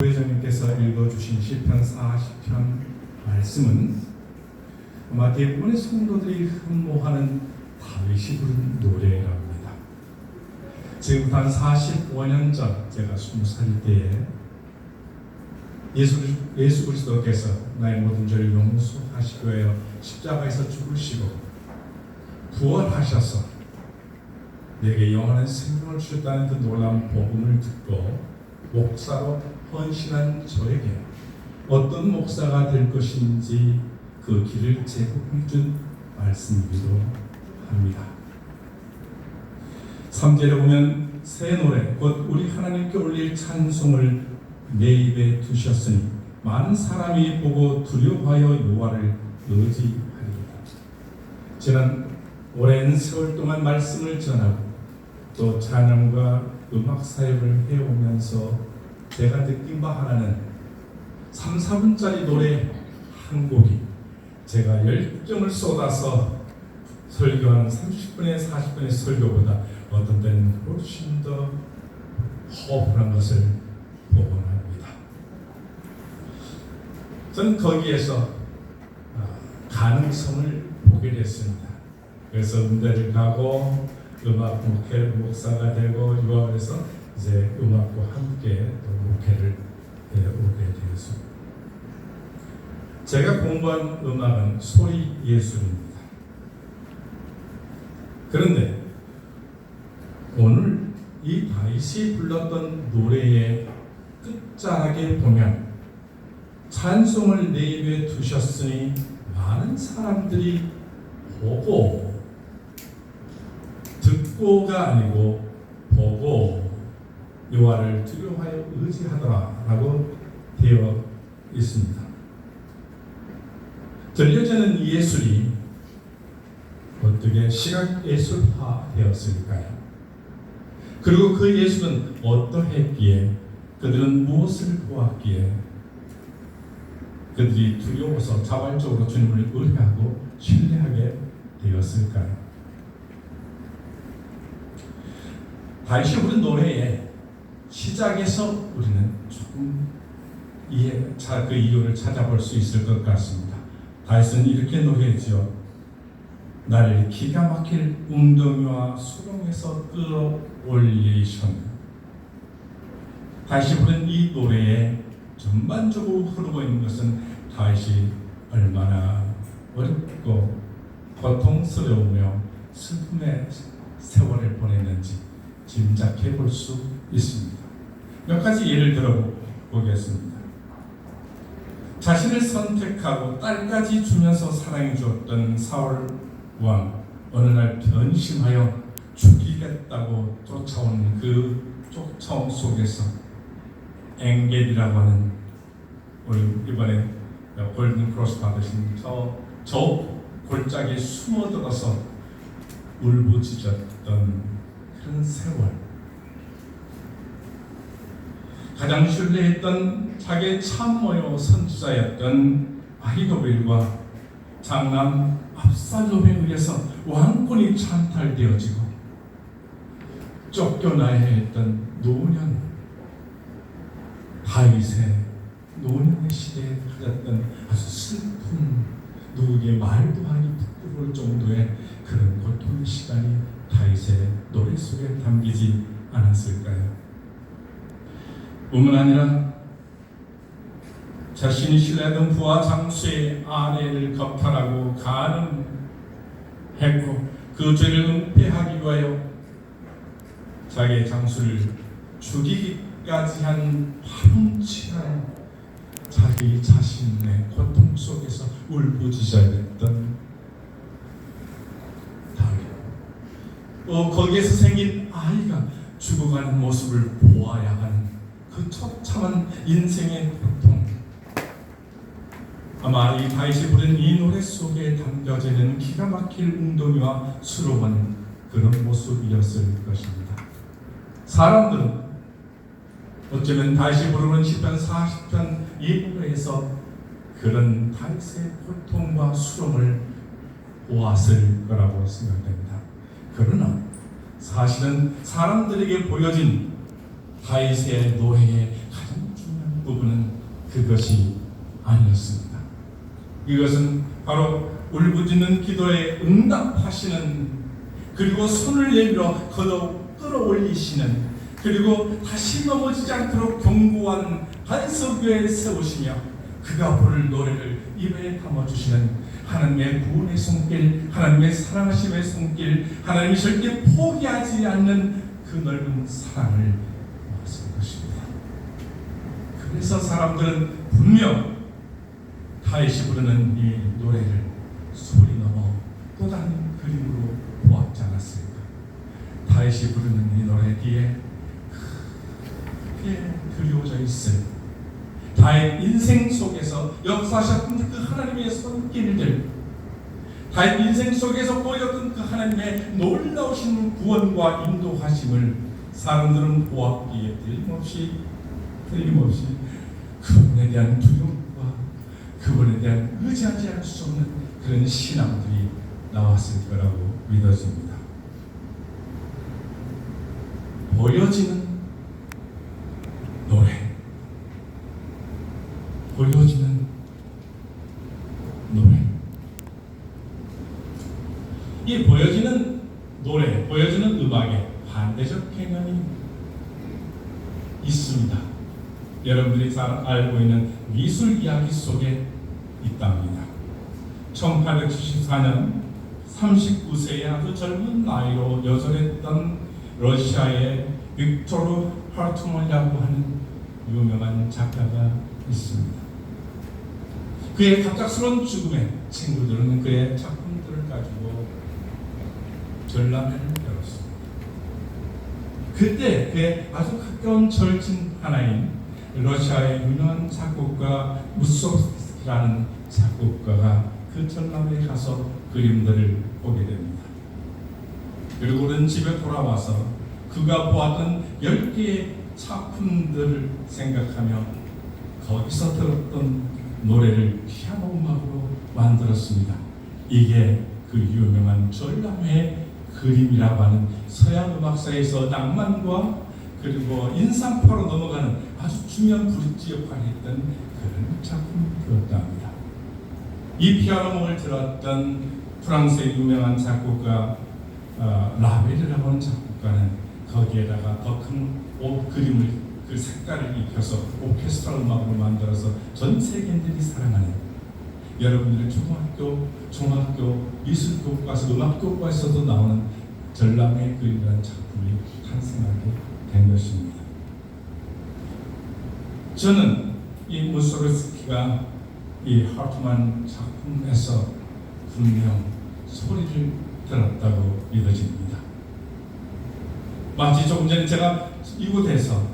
회장님께서 읽어주신 시편 40편 말씀은 아마 대부분의 성도들이 흠모하는 다윗이 부른 노래라고 합니다. 지금부터 한 45년 전 제가 20살 때에 예수 그리스도께서 나의 모든 죄를 용서하시기 위하여 십자가에서 죽으시고 부활하셔서 내게 영원한 생명을 주셨다는 그 놀라운 복음을 듣고 목사로 헌신한 저에게 어떤 목사가 될 것인지 그 길을 제공해 준 말씀이기도 합니다. 3절에 보면 새 노래 곧 우리 하나님께 올릴 찬송을 내 입에 두셨으니 많은 사람이 보고 두려워하여 여호와를 의지하리로다. 저는 오랜 세월 동안 말씀을 전하고 또 찬양과 음악 사역을 해오면서 제가 느낀 바 하나는 3, 4분짜리 노래 한 곡이 제가 열정을 쏟아서 설교하는 30분에 40분의 설교보다 어떤 때는 훨씬 더 허술한 것을 보곤 합니다. 저는 거기에서 가능성을 보게 됐습니다. 그래서 음대를 가고 음악 목사가 되고 유학에서 이제 음악과 함께 또 목회를 오게 되었습니다. 제가 공부한 음악은 소리 예술입니다. 그런데 오늘 이 다윗이 불렀던 노래의 끝자락에 보면 찬송을 내 입에 두셨으니 많은 사람들이 보고 듣고가 아니고 보고 여호와를 두려워하여 의지하더라라고 되어 있습니다. 들려지는 예술이 어떻게 시각 예술화 되었을까요? 그리고 그 예술은 어떠했기에 그들은 무엇을 보았기에 그들이 두려워서 자발적으로 주님을 의뢰하고 신뢰하게 되었을까요? 다윗이 부른 노래의 시작에서 우리는 조금 그 이유를 찾아볼 수 있을 것 같습니다. 다윗은 이렇게 노래했죠. 나를 기가 막힐 웅덩이와 수렁에서 끌어올리셨네. 다윗이 부른 이 노래에 전반적으로 흐르고 있는 것은 다윗이 얼마나 어렵고 고통스러우며 슬픔의 세월을 보냈는지 짐작해 볼 수 있습니다. 몇 가지 예를 들어보겠습니다. 자신을 선택하고 딸까지 주면서 사랑해 주었던 사울 왕, 어느 날 변심하여 죽이겠다고 쫓아오는 그 쫓아옴 속에서 엥겔이라고 하는 우리 이번에 골든 크로스 받으신 저 골짜기에 숨어들어서 울부짖었던 그런 세월, 가장 신뢰했던 자기의 참모요 선지자였던 아히도벨과 장남 압살롬에 의해서 왕권이 찬탈되어지고 쫓겨나야 했던 노년, 다윗의 노년의 시대에 가졌던 아주 슬픈, 누구에게 말도 하기 부끄러울 정도의 그런 고통의 시간이 다윗의 노래 속에 담기지 않았을까요? 뿐만 아니라 자신이 신뢰하던 부하 장수의 아내를 겁탈하고 가늠했고 그 죄를 은폐하기 위하여 자기의 장수를 죽이기까지 한 파렴치한 자기 자신의 고통 속에서 울부짖어야했던 다윗, 거기에서 생긴 아이가 죽어가는 모습을 보아야 하는 그 처참한 인생의 고통, 아마 이 다윗이 부른 이 노래 속에 담겨져 있는 기가 막힐 웅덩이와 수렁은 그런 모습이었을 것입니다. 사람들은 어쩌면 다윗이 부르는 시편 40편 이 노래에서 그런 다윗의 고통과 수렁을 보았을 거라고 생각됩니다. 그러나 사실은 사람들에게 보여진 다윗의 노래의 가장 중요한 부분은 그것이 아니었습니다. 이것은 바로 울부짖는 기도에 응답하시는, 그리고 손을 내밀어 더욱 끌어올리시는, 그리고 다시 넘어지지 않도록 견고한 반석 위에 세우시며 그가 부를 노래를 입에 담아주시는 하나님의 구원의 손길, 하나님의 사랑하심의 손길, 하나님이 절대 포기하지 않는 그 넓은 사랑을 말씀하신 것입니다. 그래서 사람들은 분명 다윗이 부르는 이 노래를 소리 넘어 또 다른 그림으로 보았지 않았을까. 다윗이 부르는 이 노래 뒤에 크게 그려져 있을 다윗 인생 속에서 역사하셨던 그 하나님의 손길들, 다윗 인생 속에서 보였던 그 하나님의 놀라우신 구원과 인도하심을 사람들은 보았기에 틀림없이 그분에 대한 두려움과 그분에 대한 의지하지 않을 수 없는 그런 신앙들이 나왔을 거라고 믿어집니다. 보여지는 노래, 보여지는 노래. 이 보여지는 노래, 보여지는 음악에 반대적 개념이 있습니다. 여러분들이 잘 알고 있는 미술 이야기 속에 있답니다. 1874년 39세의 아주 젊은 나이로 여절했던 러시아의 빅토르 하르트만이라고 하는 유명한 작가가 있습니다. 그의 갑작스러운 죽음에 친구들은 그의 작품들을 가지고 전람회를 열었습니다. 그때 그의 아주 가까운 절친 하나인 러시아의 유명한 작곡가 무소스키라는 작곡가가 그 전람회에 가서 그림들을 보게 됩니다. 그리고는 집에 돌아와서 그가 보았던 10개의 작품들을 생각하며 거기서 들었던 노래를 피아노 음악으로 만들었습니다. 이게 그 유명한 전람회 그림이라고 하는 서양 음악사에서 낭만과 그리고 인상파로 넘어가는 아주 중요한 브릿지 역할을 했던 그런 작품이었다 합니다. 이 피아노곡을 들었던 프랑스의 유명한 작곡가 라벨이라고 하는 작곡가는 거기에다가 더 큰 그림을, 그 색깔을 입혀서 오케스트라 음악으로 만들어서 전 세계인들이 사랑하는, 여러분들의 중학교 미술교과서, 음악교과서도 나오는 전람회 그림이라는 작품이 탄생하게 된 것입니다. 저는 이 무소르스키가 이 하트만 작품에서 분명 소리를 들었다고 믿어집니다. 마치 조금 전에 제가 이곳에서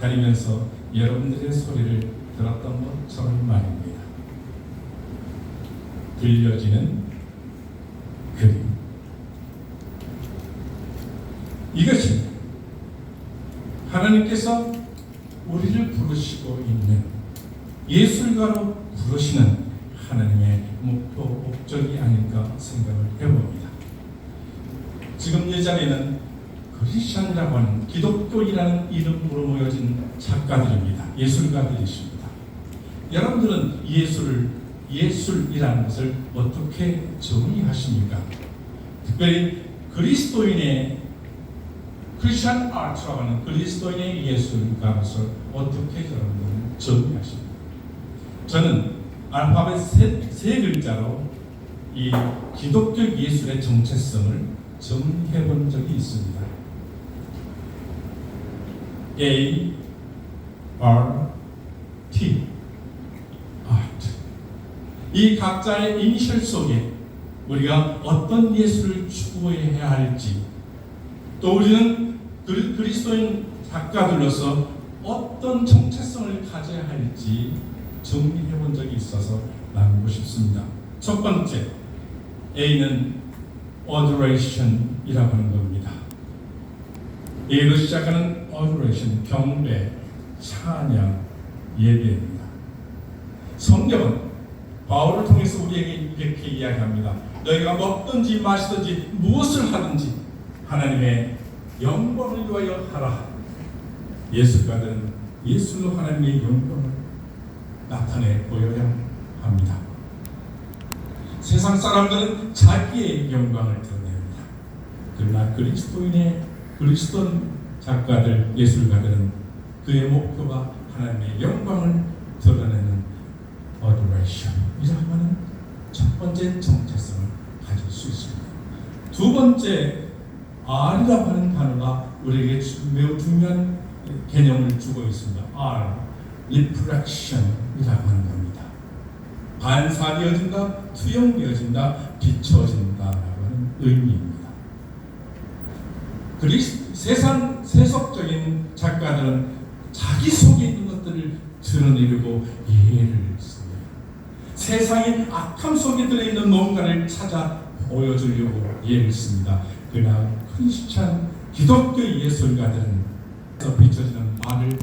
다니면서 여러분들의 소리를 들었던 것처럼 말입니다. 들려지는 그림, 이것입니다. 하나님께서 우리를 부르시고 있는, 예술가로 부르시는 하나님의 목표, 목적이 아닐까 생각을 해봅니다. 지금 이 자리에는 크리스천이라고 하는, 기독교이라는 이름으로 모여진 작가들입니다. 예술가들이십니다. 여러분들은 예술이라는 것을 어떻게 정의하십니까? 특별히 그리스도인의 크리스천 아트라고 하는 그리스도인의 예술가로서 어떻게 여러분들은 정의하십니까? 저는 알파벳 세 글자로 이 기독교 예술의 정체성을 정의해 본 적이 있습니다. A, R, T, Art. 이 각자의 이니셜 속에 우리가 어떤 예술을 추구해야 할지, 또 우리는 그리스도인 작가들로서 어떤 정체성을 가져야 할지 정리해 본 적이 있어서 나누고 싶습니다. 첫 번째, A는 adoration이라고 하는 겁니다. A로 시작하는 adoration, 경배, 찬양, 예배입니다. 성경은 바울을 통해서 우리에게 이렇게 이야기합니다. 너희가 먹든지 마시든지 무엇을 하든지 하나님의 영광을 위하여 하라. 예술가들은 예술로 하나님의 영광을 나타내 보여야 합니다. 세상 사람들은 자기의 영광을 드러냅니다. 그러나 그리스도인 작가들, 예술가들은 그의 목표가 하나님의 영광을 드러내는 어도레이션이라고 하는 첫 번째 정체성을 가질 수 있습니다. 두 번째, R이라고 하는 단어가 우리에게 매우 중요한 개념을 주고 있습니다. R, reflection이라고 하는 겁니다. 반사되어진다, 투영되어진다, 비춰진다라고 하는 의미입니다. 세상 세속적인 작가들은 자기 속에 있는 것들을 드러내려고 예를 씁니다. 세상의 악함 속에 들어있는 뭔가를 찾아 보여주려고 예를 씁니다. 그러나 크리스찬 기독교 예술가들은 비춰지는 말을